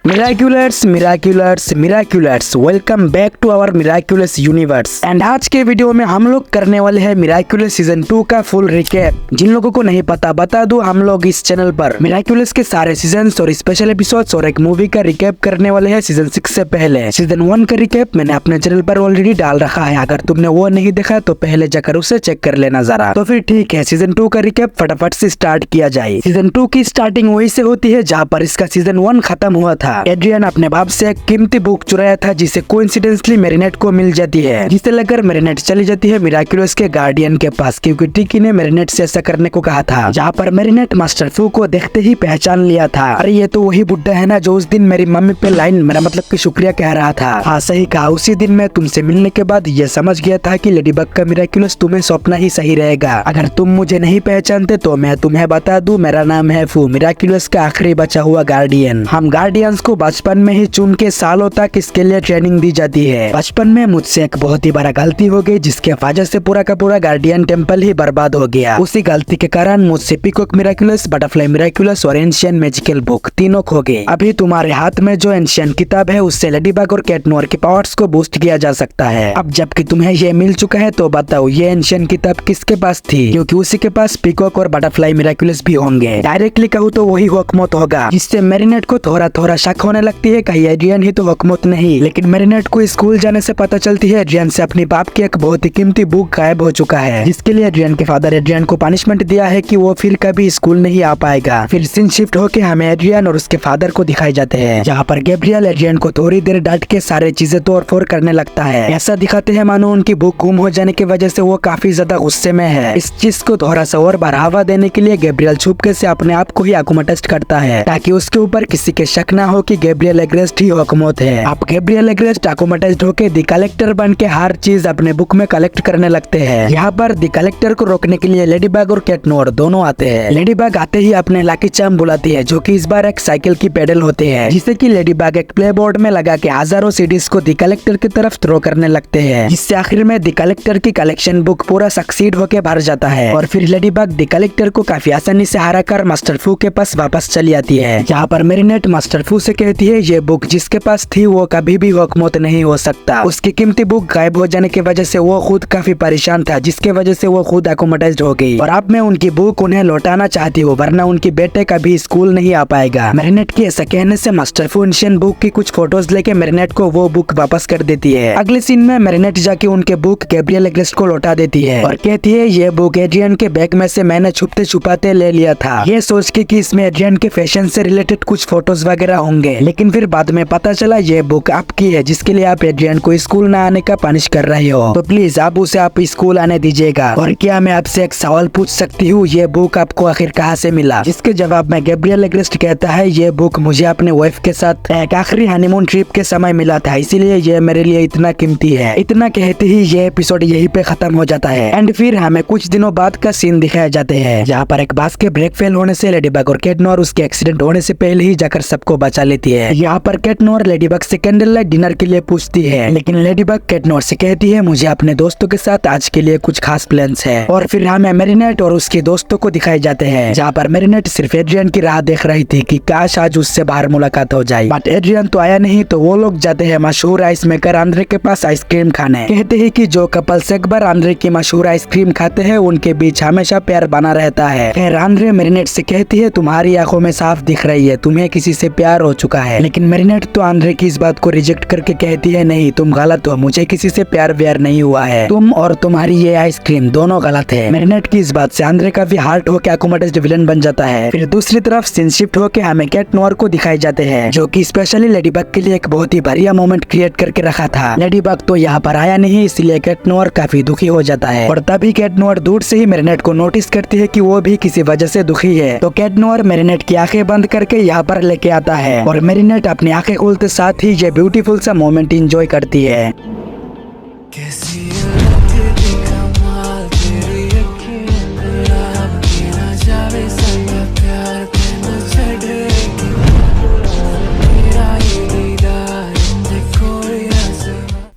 मिराक्युलर्स miraculous miraculous, welcome back to our miraculous universe. And आज के video में हम लोग करने वाले हैं मिराक्युलस सीजन 2 का फुल रिकैप। जिन लोगों को नहीं पता बता दूं, हम लोग इस चैनल पर मिराक्युलस के सारे सीजन्स और स्पेशल एपिसोड्स और एक मूवी का रिकैप करने वाले हैं सीजन 6 से पहले। सीजन 1 का रिकैप मैंने अपने चैनल पर ऑलरेडी डाल रखा है, अगर तुमने वो नहीं देखा तो पहले जाकर उसे चेक कर लेना जरा। तो फिर ठीक है, सीजन 2 का रिकैप फटाफट से स्टार्ट किया जाए। सीजन 2 की स्टार्टिंग वही से होती है जहाँ पर इसका सीजन 1 खत्म हुआ था। एड्रियन अपने बाप से एक कीमती बुक चुराया था जिसे कोइंसिडेंटली मेरिनेट को मिल जाती है, जिसे लेकर मेरिनेट चली जाती है मिराक्युलस के गार्डियन के पास, क्योंकि टिकी ने मेरिनेट से ऐसा करने को कहा था। जहाँ पर मेरिनेट मास्टर फू को देखते ही पहचान लिया था। अरे ये तो वही बुड्ढा है ना जो उस दिन मेरी मम्मी पे लाइन मेरा मतलब की शुक्रिया कह रहा था। हाँ सही कहा, उसी दिन मैं तुमसे मिलने के बाद ये समझ गया था कि लेडीबग का मिराक्युलस तुम्हें सौंपना ही सही रहेगा। अगर तुम मुझे नहीं पहचानते तो मैं तुम्हें बता दूं, मेरा नाम है फू, मिराक्युलस का आखिरी बचा हुआ गार्डियन। हम गार्डियंस को बचपन में ही चुन के सालों तक इसके लिए ट्रेनिंग दी जाती है। बचपन में मुझसे एक बहुत ही बड़ा गलती हो गई जिसके वजह से पूरा का पूरा गार्डियन टेम्पल ही बर्बाद हो गया। उसी गलती के कारण मुझसे पीकॉक मिराक्युलस, बटरफ्लाई मिराक्युलस और एंशियन मैजिकल बुक तीनों खो गए। अभी तुम्हारे हाथ में जो एंशियन किताब है उससे लेडीबग और कैट नोयर के पावर्स को बूस्ट किया जा सकता है। अब जबकि तुम्हें ये मिल चुका है तो बताओ ये एंशियन किताब किसके पास थी, क्योंकि उसी के पास पीकॉक और बटरफ्लाई मिराक्युलस भी होंगे। डायरेक्टली कहूँ तो वही हुकमत होगा, जिससे मेरिनेट को थोड़ा थोड़ा शक होने लगती है कहीं एड्रियन ही तो हुकमत नहीं। लेकिन मेरिनेट को स्कूल जाने से पता चलती है एड्रियन से अपनी बाप की एक बहुत ही कीमती बुक गायब हो चुका है, जिसके लिए एड्रियन के फादर एड्रियन को पनिशमेंट दिया है कि वो फिर कभी स्कूल नहीं आ पाएगा। फिर सीन शिफ्ट होके हमें एड्रियन और उसके फादर को दिखाई जाते हैं, जहाँ पर गैब्रियल एड्रियन को थोड़ी देर डांट के सारे चीजें तोड़ फोड़ करने लगता है। ऐसा दिखाते हैं मानो उनकी बुक गुम हो जाने की वजह से वो काफी ज्यादा गुस्से में है। इस चीज को थोड़ा सा और बढ़ावा देने के लिए गैब्रियल छुपके से अपने आप को ही आकुमा टेस्ट करता है, ताकि उसके ऊपर किसी के शक ना हो कि गैब्रियल एग्रेस्ट ही हुकूमत है। अब गैब्रियल एग्रेस्ट आकुमाटाइज्ड होके दी कलेक्टर बन के हर चीज अपने बुक में कलेक्ट करने लगते हैं। यहाँ पर दी कलेक्टर को रोकने के लिए लेडीबग और कैट नोयर दोनों आते हैं। लेडीबग आते ही अपने लाकी चार्म बुलाती है, जो कि इस बार एक साइकिल की पेडल होते हैं, जिसे कि लेडीबग एक प्ले बोर्ड में लगा के हजारों सीडीज को दी कलेक्टर की तरफ थ्रो करने लगते हैं, जिससे आखिर में दी कलेक्टर की कलेक्शन बुक पूरा सक्सीड होके भर जाता है। और फिर लेडीबग दी कलेक्टर को काफी आसानी से हरा कर मास्टर फू के पास वापस चली आती है। यहाँ पर मेरिनेट मास्टर फू से कहती है ये बुक जिसके पास थी वो कभी भी हुकूमत नहीं हो सकता। उसकी कीमती बुक गायब हो जाने की वजह से वो खुद काफी परेशान था, जिसके वजह से वो खुद एक्रोमेटाइज्ड हो गई। और अब मैं उनकी बुक उन्हें लौटाना चाहती हूँ, वरना उनकी बेटे कभी स्कूल नहीं आ पाएगा। मेरिनेट के ऐसा कहने से मास्टर फू एंशियन बुक की कुछ फोटोज लेके मेरिनेट को वो बुक वापस कर देती है। अगले सीन में मेरिनेट जाके उनके बुक गैब्रियल एग्रेस्ट को लौटा देती है और कहती है ये बुक एड्रियन के बैग में से मैंने छुपते छुपाते ले लिया था, ये सोच के कि इसमें एड्रियन के फैशन से रिलेटेड कुछ फोटोज वगैरह होंगे। लेकिन फिर बाद में पता चला ये बुक आपकी है, जिसके लिए आप एड्रियन को स्कूल न आने का पनिश कर रहे हो, तो प्लीज आप उसे आप स्कूल आने दीजिएगा। और क्या मैं आपसे एक सवाल पूछ सकती हूँ, ये बुक आपको आखिर कहाँ से मिला? जिसके जवाब में गैब्रियल एग्रेस्ट कहता है ये बुक मुझे अपने वाइफ के साथ एक आखिरी हनीमून ट्रिप के समय मिला था, इसीलिए ये मेरे लिए इतना कीमती है। इतना कहते ही ये एपिसोड यहीं पे खत्म हो जाता है। एंड फिर हमें कुछ दिनों बाद का सीन दिखाए जाते हैं, जहाँ पर एक बस के ब्रेक फेल होने से लेडीबग और कैट नोयर उसके एक्सीडेंट होने से पहले ही जाकर सबको बचा लेती है। यहाँ पर कैट नोयर लेडीबग से कैंडल लाइट डिनर के लिए पूछती है, लेकिन लेडीबग कैट नोयर से कहती है मुझे अपने दोस्तों के साथ आज के लिए कुछ खास प्लान्स है। और फिर हमें मेरिनेट और उसके दोस्तों को दिखाए जाते हैं, जहाँ पर मेरिनेट सिर्फ एड्रियन की राह देख रही थी कि काश आज उससे बाहर मुलाकात हो जाए, बट एड्रियन तो आया नहीं। तो वो लोग जाते हैं मशहूर आइस मेकर आंद्रे के पास आइसक्रीम खाने। कहते हैं कि जो कपल्स एक बार आंद्रे की मशहूर आइसक्रीम खाते हैं उनके बीच हमेशा प्यार बना रहता है। खैर आंद्रे मेरिनेट से कहती है तुम्हारी आंखों में साफ दिख रही है तुम्हें किसी से प्यार हो चुका है। लेकिन मेरिनेट तो आंद्रे की इस बात को रिजेक्ट करके कहती है नहीं तुम गलत हो, मुझे किसी से प्यार व्यार नहीं हुआ है, तुम और तुम्हारी ये आइसक्रीम दोनों गलत है। मेरिनेट की इस बात से आंद्रे का भी हार्ट होकर एक्रोमेटाइज्ड विलन बन जाता है। फिर दूसरी तरफ सीन शिफ्ट होकर हमें कैट नोयर को दिखाई जाते हैं, जो कि स्पेशली लेडीबग के लिए एक बहुत ही बढ़िया मोमेंट क्रिएट करके रखा था। लेडीबग तो यहाँ पर आया नहीं, इसलिए कैट नोयर काफी दुखी हो जाता है। और तभी कैट नोयर दूर से ही मेरिनेट को नोटिस करती है कि वो भी किसी वजह से दुखी है। तो कैट नोयर मेरिनेट की आंखें बंद करके यहाँ पर लेके आता है और मेरिनेट अपनी आंखें खोलते साथ ही ये ब्यूटीफुल सा मोमेंट एंजॉय करती है।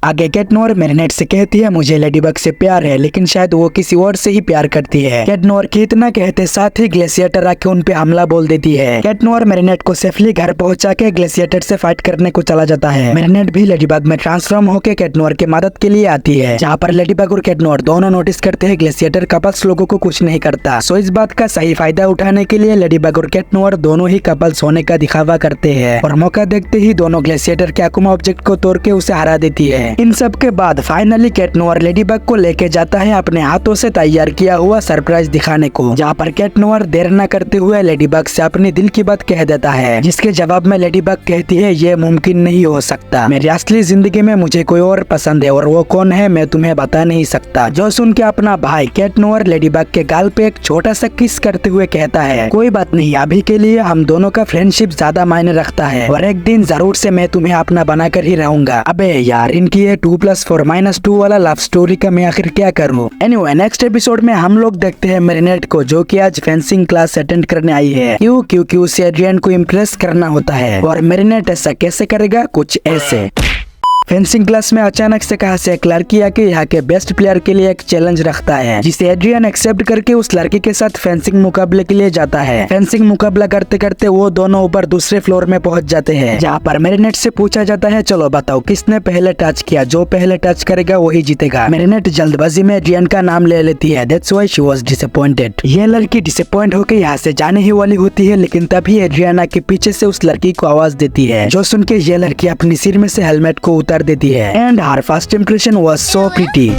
आगे कैट नोर मैरिनेट से कहती है मुझे लेडीबग से प्यार है, लेकिन शायद वो किसी और से ही प्यार करती है। कैट नोर की इतना कहते साथ ही ग्लेशिएटर आके उन पे हमला बोल देती है। कैट नोर मैरिनेट को सेफली घर पहुंचा के ग्लेशिएटर से फाइट करने को चला जाता है। मैरिनेट भी लेडीबग में ट्रांसफॉर्म होकर कैट नोर की मदद के लिए आती है, जहाँ पर लेडीबग और कैट नोर दोनों नोटिस करते हैं ग्लेशिएटर कपल्स लोगों को कुछ नहीं करता। सो इस बात का सही फायदा उठाने के लिए लेडीबग और कैट नोर दोनों ही कपल्स होने का दिखावा करते हैं और मौका देखते ही दोनों ग्लेशिएटर के आकुमा ऑब्जेक्ट को तोड़ के उसे हरा देती है। इन सब के बाद फाइनली कैट नोर लेडीबग को लेके जाता है अपने हाथों से तैयार किया हुआ सरप्राइज दिखाने को, जहाँ पर कैट नोर देर न करते हुए लेडीबग से अपने दिल की बात कह देता है, जिसके जवाब में लेडीबग कहती है ये मुमकिन नहीं हो सकता, मेरी असली जिंदगी में मुझे कोई और पसंद है और वो कौन है मैं तुम्हें बता नहीं सकता। जो सुन के अपना भाई कैट नोर लेडीबग के गाल पे एक छोटा सा किस करते हुए कहता है कोई बात नहीं, अभी के लिए हम दोनों का फ्रेंडशिप ज्यादा मायने रखता है और एक दिन जरूर से मैं तुम्हें अपना बनाकर ही रहूंगा। अबे यार इनकी ये 2+4-2 वाला लव स्टोरी का मैं आखिर क्या करूँ। एनीवे नेक्स्ट एपिसोड में हम लोग देखते हैं मैरिनेट को, जो कि आज फेंसिंग क्लास अटेंड करने आई है। क्योंकि उसे एड्रियन को इम्प्रेस करना होता है और मैरिनेट ऐसा कैसे करेगा, कुछ ऐसे। फेंसिंग क्लास में अचानक से कहां से एक लड़की आके यहाँ के बेस्ट प्लेयर के लिए एक चैलेंज रखता है, जिसे एड्रियन एक्सेप्ट करके उस लड़की के साथ फेंसिंग मुकाबले के लिए जाता है। फेंसिंग मुकाबला करते करते वो दोनों ऊपर दूसरे फ्लोर में पहुंच जाते हैं, जहाँ पर मैरिनेट से पूछा जाता है चलो बताओ किसने पहले टच किया, जो पहले टच करेगा वही जीतेगा। मैरिनेट जल्दबाजी में एड्रियन का नाम ले लेती है, that's why she was disappointed. ये लड़की डिसअपॉइंट होकर यहाँ से जाने ही वाली होती है, लेकिन तभी एड्रियाना के पीछे से उस लड़की को आवाज देती है, जो सुन के ये लड़की अपनी सिर में से हेलमेट को उतार देती है। And her first impression was so pretty.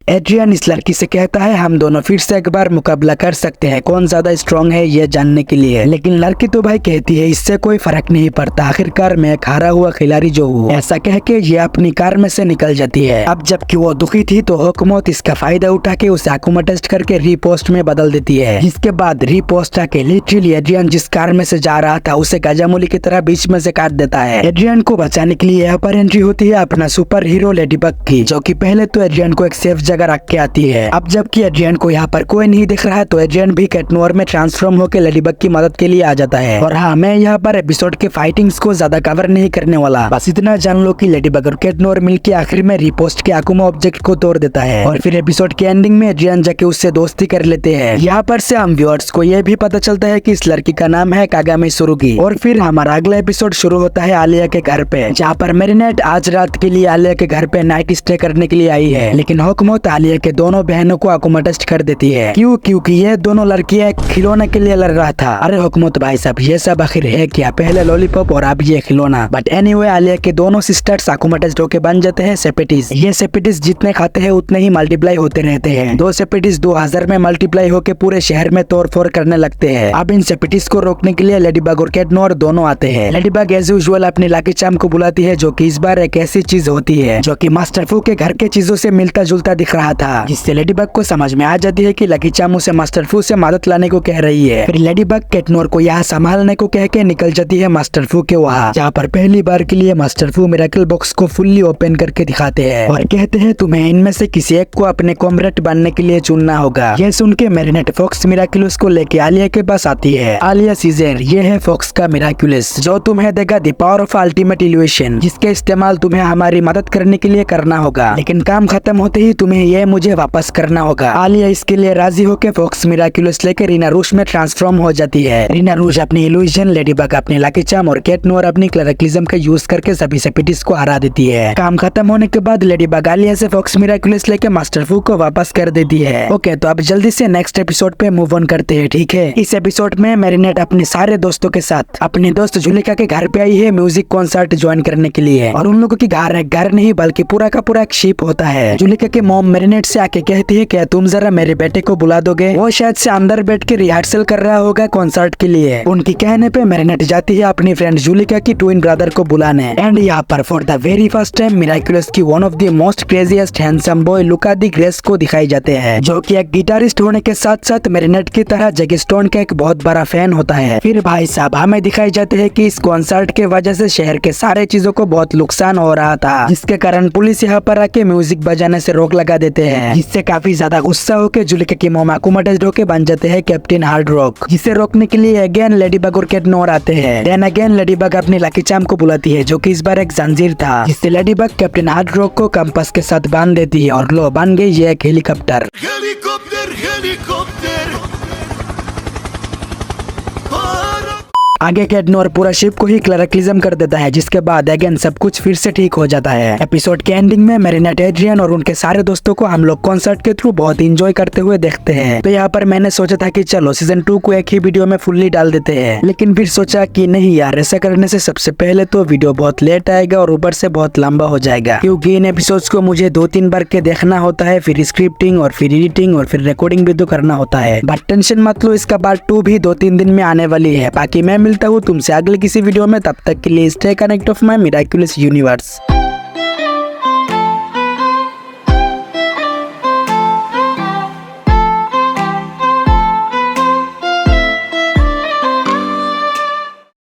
Adrian इस लड़की से कहता है हम दोनों फिर से एक बार मुकाबला कर सकते हैं, कौन ज्यादा स्ट्रॉन्ग है ये जानने के लिए। लेकिन लड़की तो भाई कहती है इससे कोई फर्क नहीं पड़ता, आखिरकार मैं एक हारा हुआ खिलाड़ी जो हूँ। ऐसा कह के ये अपनी कार में से निकल जाती है। अब जबकि वो दुखी थी तो हुकूमत इसका फायदा उठा के उसे आकुमा टेस्ट करके रीपोस्ट में बदल देती है, जिसके बाद रीपोस्ट आके लिटरली एड्रियन जिस कार में से जा रहा था उसे गजामुली की तरह बीच में से काट देता है। एड्रियन को बचाने के लिए यहाँ पर एंट्री होती है अपना सुपर हीरो लेडीबग की, जो की पहले तो एड्रियन को एक सेफ जगह रख के आती है। अब जबकि एड्रियन को यहाँ पर कोई नहीं दिख रहा है तो एड्रियन भी कैट नोर में ट्रांसफॉर्म होकर लेडीबग की मदद के लिए आ जाता है। और हाँ, मैं यहाँ पर एपिसोड के फाइटिंग्स को ज्यादा कवर नहीं करने वाला, बस इतना जान लो कि लेडीबग और कैट नोर मिलकर आखिर में रिपोस्ट के आकुमा ऑब्जेक्ट को तोड़ देता है और फिर एपिसोड के एंडिंग में एड्रियन जाके उससे दोस्ती कर लेते हैं। यहाँ पर से हम व्यूअर्स को यह भी पता चलता है कि इस लड़की का नाम है कागामी सुरुगी। और फिर हमारा अगला एपिसोड शुरू होता है आलिया के घर पे, जहाँ पर मैरिनेट आज रात के लिए आलिया के घर पे नाइट स्टे करने के लिए आई है, लेकिन हुकूमत आलिया के दोनों बहनों को आकुमा टेस्ट कर देती है। क्योंकि ये दोनों लड़कियां खिलौने के लिए लड़ रहा था। अरे हुकूमत भाई साहब ये सब आखिर है क्या, पहले लॉलीपॉप और अब ये खिलौना। बट एनीवे आलिया के दोनों सिस्टर्स आकुमा टेस्ट होके बन जाते हैं सेपेटिस। ये सेपेटिस जितने खाते हैं उतने ही मल्टीप्लाई होते रहते हैं। 2 सेपेटिस 2000 में मल्टीप्लाई होके पूरे शहर में तोड़ फोड़ करने लगते हैं। अब इन सेपेटिस को रोकने के लिए लेडीबग और कैट नोर दोनों आते हैं। लेडीबग एज यूजुअल अपनी लकी चार्म को बुलाती है, जो कि इस बार एक ऐसी चीज होती है जो कि मास्टर फू के घर के चीजों से मिलता जुलता दिख रहा था, जिससे लेडीबग को समझ में आ जाती है कि लकी चार्म उसे मास्टर फू से मदद लाने को कह रही है। फिर लेडीबग कैट नोर को यहाँ संभालने को कह के निकल जाती है मास्टर फू के वहाँ, जहाँ पर पहली बार के लिए मास्टर फू मिरेकल बॉक्स को फुल्ली ओपन करके दिखाते हैं और कहते हैं तुम्हें इनमें से किसी एक को अपने कॉमरेड बनने के लिए चुनना होगा। यह सुन के मैरिनेट फॉक्स मिराक्युलस को लेके आलिया के पास आती है। आलिया सीजर ये है फॉक्स का मिराक्युलस, जो तुम्हें देगा the power of ultimate evolution, जिसके इस्तेमाल तुम्हें हमारी मदद करने के लिए करना होगा, लेकिन काम खत्म होते ही तुम्हें यह मुझे वापस करना होगा। आलिया इसके लिए राजी होकर फॉक्स मिराक्युलस लेकर रीना रूश में ट्रांसफॉर्म हो जाती है। रीना रूश अपनी इल्यूजन, लेडीबग अपनी लकी चार्म और कैट नोर अपनी क्लैरिकलिज्म का यूज करके सभी सेपिटिस को हरा देती है। काम खत्म होने के बाद लेडीबग आलिया से फॉक्स मिराक्युलस लेकर मास्टर फू को वापस कर देती है। ओके, तो अब जल्दी से नेक्स्ट एपिसोड पे मूव ऑन करते हैं, ठीक है। इस एपिसोड में मैरिनेट अपने सारे दोस्तों के साथ अपने दोस्त जुलिका के घर पे आई है म्यूजिक कॉन्सर्ट ज्वाइन करने के लिए, और उन लोगों की घर नहीं बल्कि पूरा का पूरा एक शिप होता है। जुलिका के मॉम मैरिनेट से आके कहती है क्या तुम जरा मेरे बेटे को बुला दोगे, वो शायद से अंदर बैठ के रिहर्सल कर रहा होगा कॉन्सर्ट के लिए। उनकी कहने पे मैरिनेट जाती है अपनी फ्रेंड जुलिका की ट्विन ब्रदर को बुलाने। एंड यहाँ पर for the very first time miraculous की one of the most craziest handsome boy Luka दी ग्रेस को दिखाई जाते हैं, जो कि एक गिटारिस्ट होने के साथ साथ मैरिनेट की तरह जैकी स्टोन का एक बहुत बड़ा फैन होता है। फिर भाई साहब हमें दिखाई जाते हैं कि इस कॉन्सर्ट के वजह से शहर के सारे चीजों को बहुत नुकसान हो रहा था, जिसके कारण पुलिस यहाँ पर आके म्यूजिक बजाने से रोक लगा देते हैं, जिससे काफी ज्यादा गुस्सा होकर जुलिका की मॉम अकुमा टेस्ट होके बन जाते हैं कैप्टन हार्ड रॉक, जिसे रोकने के लिए अगेन लेडीबग और कैट नोर आते हैं। देन अगेन लेडीबग अपनी लकी चार्म को बुलाती है, जो कि इस बार एक जंजीर था, जिससे लेडीबग कैप्टन हार्ड रॉक को कंपास के साथ बांध देती है और लो बन गई ये एक हेलीकॉप्टर। आगे कैट नोर पूरा शिप को ही क्लैरिकलिज्म कर देता है, जिसके बाद अगेन सब कुछ फिर से ठीक हो जाता है। एपिसोड के एंडिंग में मैरिनेट, एड्रियन और उनके सारे दोस्तों को हम लोग कॉन्सर्ट के थ्रू बहुत इंजॉय करते हुए देखते हैं। तो यहाँ पर मैंने सोचा था कि चलो सीजन 2 को एक ही वीडियो में फुल्ली डाल देते हैं, लेकिन फिर सोचा कि नहीं यार, ऐसा करने से सबसे पहले तो वीडियो बहुत लेट आएगा और ऊपर से बहुत लंबा हो जाएगा, क्योंकि इन एपिसोड्स को मुझे 2-3 बार के देखना होता है, फिर स्क्रिप्टिंग और फिर एडिटिंग और फिर रिकॉर्डिंग भी तो करना होता है। बट टेंशन मत लो, इसका पार्ट 2 भी 2-3 दिन में आने वाली है। बाकी मैं मिलता हूँ तुमसे अगले किसी वीडियो में, तब तक के लिए stay connect of my miraculous universe.